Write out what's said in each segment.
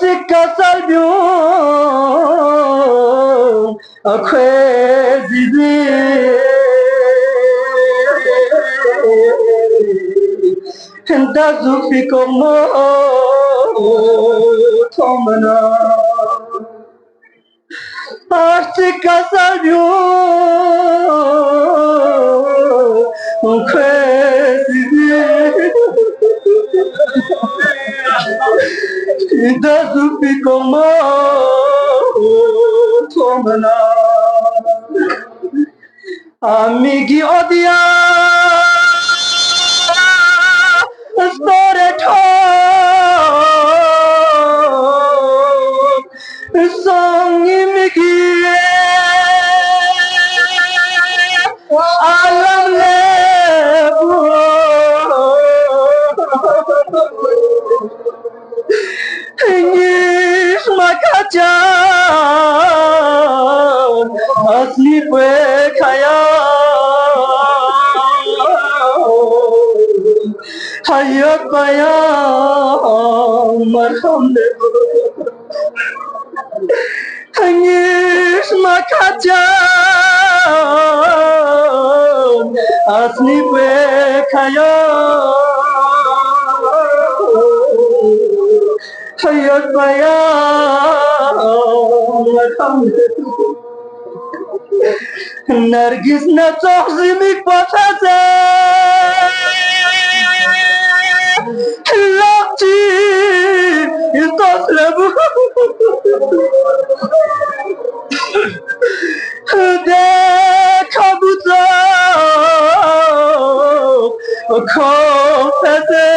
Artica salvium acquesidi and dazu como tomana Artica salvium acquesidi dazu como tomana Amigi odia story talk song imigi alam lebu English makajan asli kaya hayat baya marham lebu English makajan asli kaya hayat baya marham Nergis ne tahzimik batase Lakti istaslebu De kabuta Kofese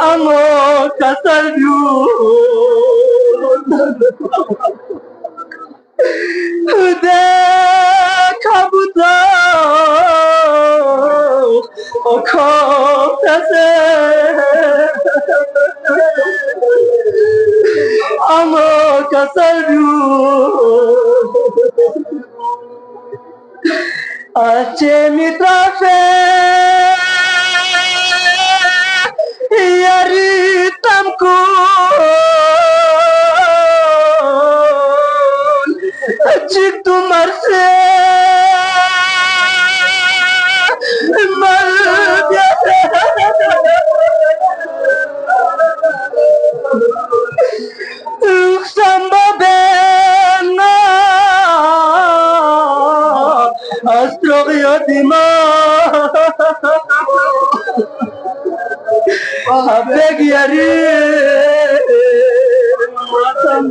Amo kasalyu De kabuta Kofese Amo kasalyu Ache mitrafe Yaritamku Jik tu marse Mal biasa Samba bena Astroyodima Abeg yari Matam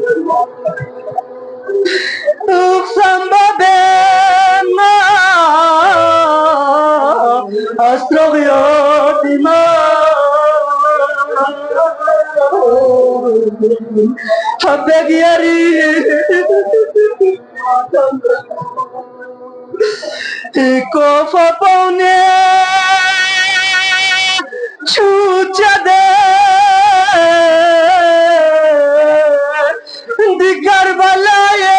Samba bena Astroyodima Abeg yari Iko fa paune chucha de di Karbalaye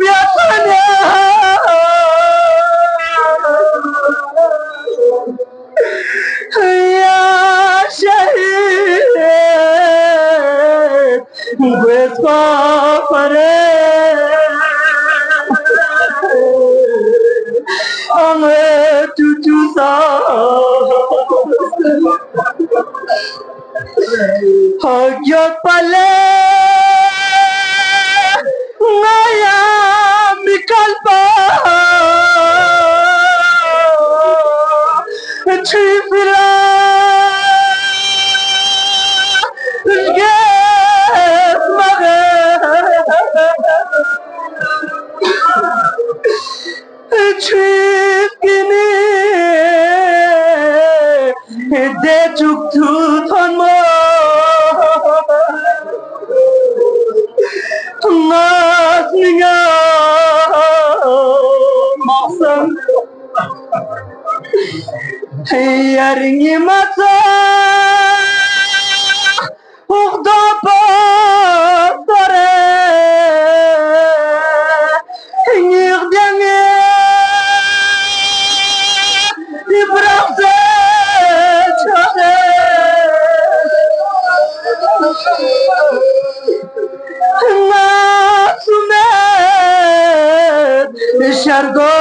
biasanya ya syahid gue pare Ame cucu sa Hagyat pale Ngaya mikalpa Chifila Get mage Chifkini De chuk tu thon mo Mas ninga Masam Yaringi masa Ukhda pasare Ngir diange İbrahim'e çare Nasumet Şergo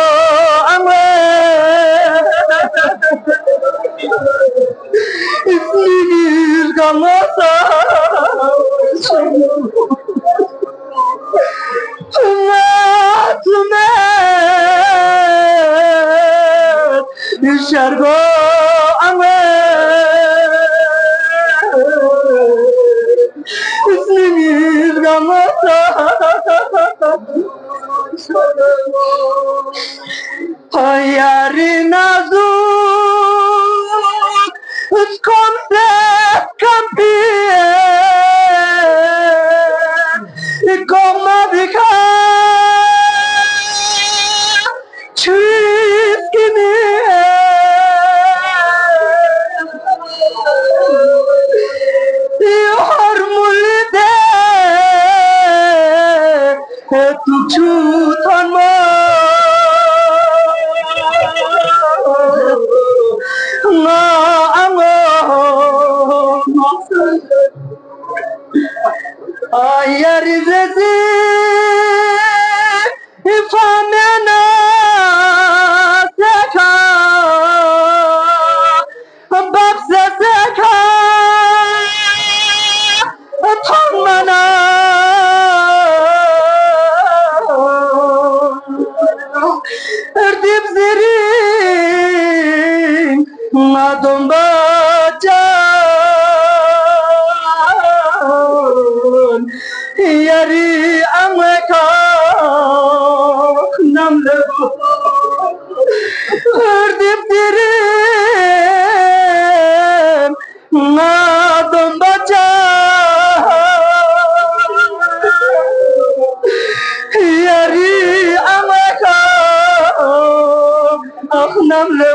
ame İsminiz kalmasa Nasumet Şergo ame İsminiz kalmasa Hayari nazuk Skomse kampiye Koma bika Çizgini Yor mulde Tu tanma Na amo Ayari zezi Ifamena Seka Baksa seka Tongmana Erdip zirin Madom bacan Yari ameka Namle Erdip zirin Madom bacan Yari ameka Namle